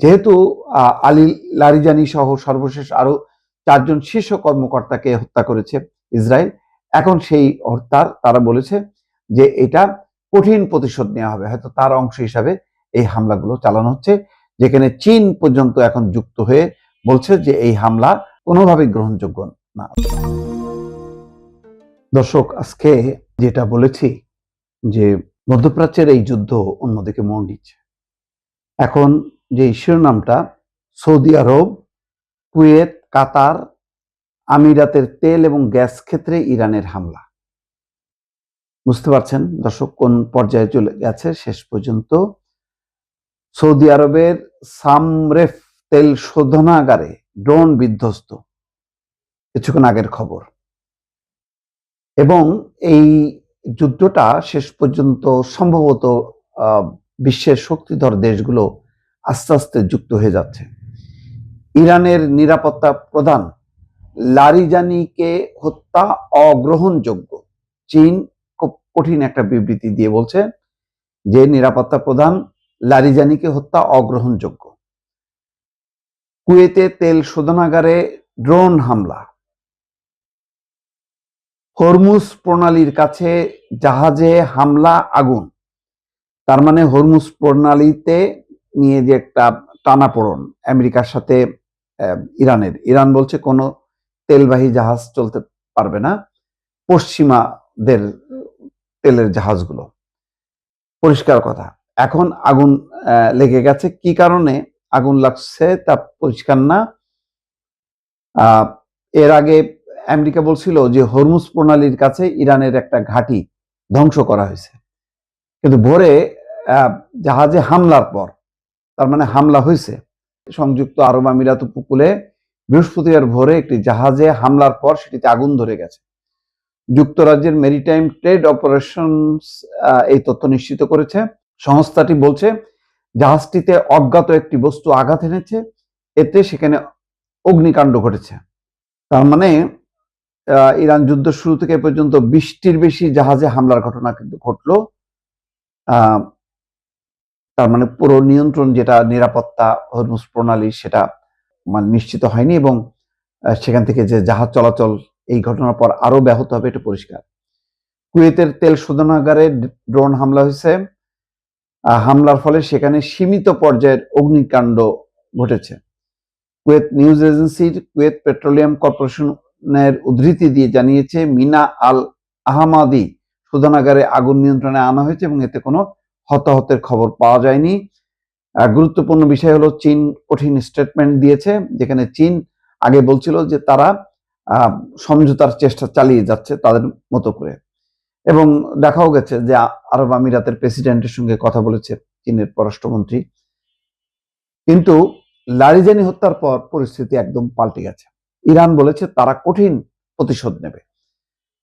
যেহেতু Ali Larijani সহ সর্বশেষ আরো 4 জন শীর্ষ কর্মকর্তাকে হত্যা করেছে ইসরায়েল, এখন সেই হত্যার তারা বলেছে যে এটা কঠিন প্রতিশোধ নেওয়া হবে। হয়তো তার অংশ হিসাবে এই হামলাগুলো চালানো হচ্ছে, যেখানে চীন পর্যন্ত এখন যুক্ত হয়ে বলছে যে এই হামলা কোনোভাবেই গ্রহণযোগ্য না। দর্শক, আজকে যেটা বলেছি যে মধ্যপ্রাচ্যের এই যুদ্ধ অন্যদিকে মোড় নিচ্ছে। এখন যে শিরোনামটা, সৌদি আরব, কুয়েত, কাতার, আমিরাতের তেল এবং গ্যাস ক্ষেত্রে ইরানের হামলা। বুঝতে পারছেন দর্শক কোন পর্যায়ে চলে গেছে শেষ পর্যন্ত। সৌদি আরবের সামরেফ তেল শোধনাগারে ড্রোন বিধ্বস্ত, কিছুক্ষণ আগের খবর। এবং এই যুদ্ধটা শেষ পর্যন্ত সম্ভবত বিশ্বের শক্তিধর দেশগুলো আস্তে আস্তে যুক্ত হয়ে যাচ্ছে। ইরানের নিরাপত্তা প্রধান লারিজানিকে হত্যা অগ্রহণযোগ্য। চীন খুব কঠিন একটা বিবৃতি দিয়ে বলছে যে নিরাপত্তা প্রধান লারিজানিকে হত্যা অগ্রহণযোগ্য। কুয়েতে তেল শোধনাগারে ড্রোন হামলা। হরমুজ প্রণালীর কাছে জাহাজে হামলা, আগুন। তার মানে হরমুজ প্রণালীতে নিয়ে যে একটা টানাপোড়েন আমেরিকার সাথে ইরান বলছে কোনো তেলবাহী জাহাজ চলতে পারবে না, পশ্চিমাদের তেলের জাহাজগুলো। পরিষ্কার কথা, এখন আগুন লেগে গেছে। কি কারণে আগুন লাগছে তা পরিষ্কার না। এর আগে আমেরিকা বলছিল যে হরমুজ প্রণালীর কাছে ইরানের একটা ঘাঁটি ধ্বংস করা হয়েছে, কিন্তু ভোরে জাহাজে হামলার পর, তার মানে হামলা হয়েছে। সংযুক্ত আরব আমিরাত উপকূলে বৃহস্পতিবার ভোরে একটি জাহাজে হামলার পর সেটিতে আগুন ধরে গেছে। যুক্তরাজ্যের মেরিটাইম ট্রেড অপারেশনস এই তথ্য নিশ্চিত করেছে। সংস্থাটি বলছে জাহাজটিতে অজ্ঞাত একটি বস্তু আঘাত এনেছে, এতে সেখানে অগ্নিকাণ্ড ঘটেছে। তার মানে ইরান যুদ্ধ শুরু থেকে পর্যন্ত 20টির বেশি জাহাজে হামলার ঘটনা কিন্তু ঘটলো। তার মানে পুরো নিয়ন্ত্রণ, যেটা নিরাপত্তা হরমুজ প্রণালী, সেটা মানে নিশ্চিত হয়নি, এবং সেখান থেকে যে জাহাজ চলাচল এই ঘটনার পর আরো ব্যাহত হবে, এটা পরিষ্কার। কুয়েতের তেল শোধনাগারে ড্রোন হামলা হয়েছে। হামলার ফলে সেখানে সীমিত পর্যায়ের অগ্নিকাণ্ড ঘটেছে। কুয়েত নিউজ এজেন্সির কুয়েত পেট্রোলিয়াম কর্পোরেশনের উদ্ধৃতি দিয়ে জানিয়েছে মিনা আল আহমাদি শোধনাগারে আগুন নিয়ন্ত্রণে আনা হয়েছে এবং এতে কোনো হতাহতের খবর পাওয়া যায়নি। গুরুত্বপূর্ণ বিষয় হলো চীন কঠিন স্টেটমেন্ট দিয়েছে, যেখানে চীন আগে বলছিল যে তারা সমঝোতার চেষ্টা চালিয়ে যাচ্ছে তাদের মতো করে, এবং দেখাও গেছে যে আরব আমিরাতের প্রেসিডেন্টের সঙ্গে কথা বলেছে চীনের পররাষ্ট্রমন্ত্রী। কিন্তু লারিজানি হত্যার পর পরিস্থিতি একদম পাল্টে গেছে। ইরান বলেছে তারা কঠিন প্রতিশোধ নেবে,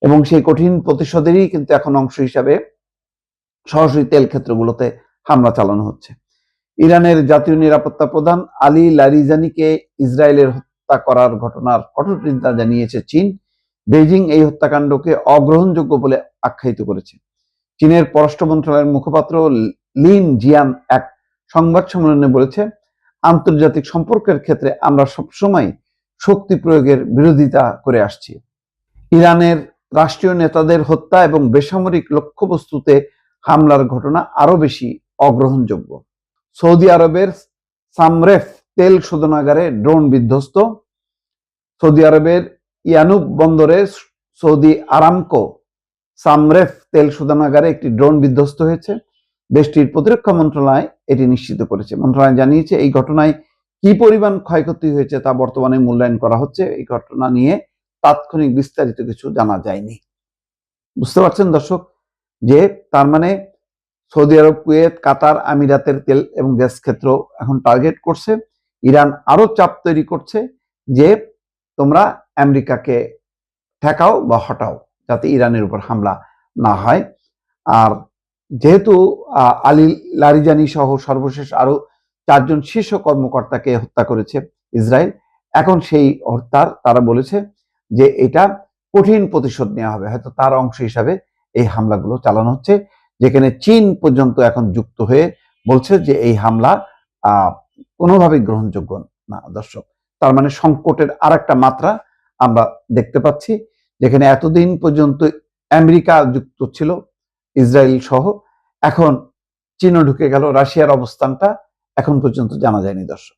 এবং সেই কঠিন প্রতিশোধেরই কিন্তু এখন অংশ হিসাবে সরাসরি তেল ক্ষেত্রগুলোতে হামলা চালানো হচ্ছে। ইরানের জাতীয় নিরাপত্তা প্রধান আলী লারিজানিকে ইসরায়েলের হত্যা করার ঘটনার কঠোর নিন্দা জানিয়েছে চীন। বেইজিং এই হত্যাকাণ্ডকে অগ্রহণযোগ্য বলে আখ্যায়িত করেছে। চীনের পররাষ্ট্র মন্ত্রণালয়ের মুখপাত্র লিন জিয়ান এক সংবাদ সম্মেলনে বলেছে, আন্তর্জাতিক সম্পর্কের ক্ষেত্রে আমরা সবসময় শক্তি প্রয়োগের বিরোধিতা করে আসছি। ইরানের রাষ্ট্রীয় নেতাদের হত্যা এবং বেসামরিক লক্ষ্যবস্তুতে হামলার ঘটনা আরো বেশি অগ্রহণযোগ্য। সৌদি আরবের সামরেফ তেল শোধনাগারে ড্রোন বিধ্বস্ত। সৌদি আরবের ইয়ানুব বন্দরে সৌদি আরামকো সামরেফ তেল শোধনাগারে একটি ড্রোন বিধ্বস্ত হয়েছে। দেশটির প্রতিরক্ষা মন্ত্রণালয় এটি নিশ্চিত করেছে। মন্ত্রণালয় জানিয়েছে এই ঘটনায় কি পরিমাণ ক্ষয়ক্ষতি হয়েছে তা বর্তমানে মূল্যায়ন করা হচ্ছে। এই ঘটনা নিয়ে তাৎক্ষণিক বিস্তারিত কিছু জানা যায়নি। বুঝতে পারছেন দর্শক, যে তার মানে সৌদি আরব, কুয়েত, কাতার, আমিরাতের তেল এবং গ্যাস ক্ষেত্র এখন টার্গেট করছে। ইরান আরো চাপ তৈরি করছে যে তোমরা আমেরিকাকে ঠেকাও বা হটাও, যাতে ইরানের উপর হামলা না হয়। আর যেহেতু আলী লারিজানি সহ সর্বশেষ আরো 4 জন শীর্ষ কর্মকর্তাকে হত্যা করেছে ইসরায়েল, এখন সেই হত্যার তারা বলেছে যে এটা কঠিন প্রতিশোধ নেওয়া হবে। হয়তো তার অংশ হিসাবে এই হামলাগুলো চালানো হচ্ছে, যেখানে চীন পর্যন্ত এখন যুক্ত হয়ে বলছে যে এই হামলা কোনোভাবেই গ্রহণযোগ্য না দর্শক। তার মানে সংকটের আর একটা মাত্রা আমরা দেখতে পাচ্ছি, যেখানে এতদিন পর্যন্ত আমেরিকা যুক্ত ছিল ইসরায়েল সহ, এখন চীনও ঢুকে গেল। রাশিয়ার অবস্থানটা এখন পর্যন্ত জানা যায়নি দর্শক।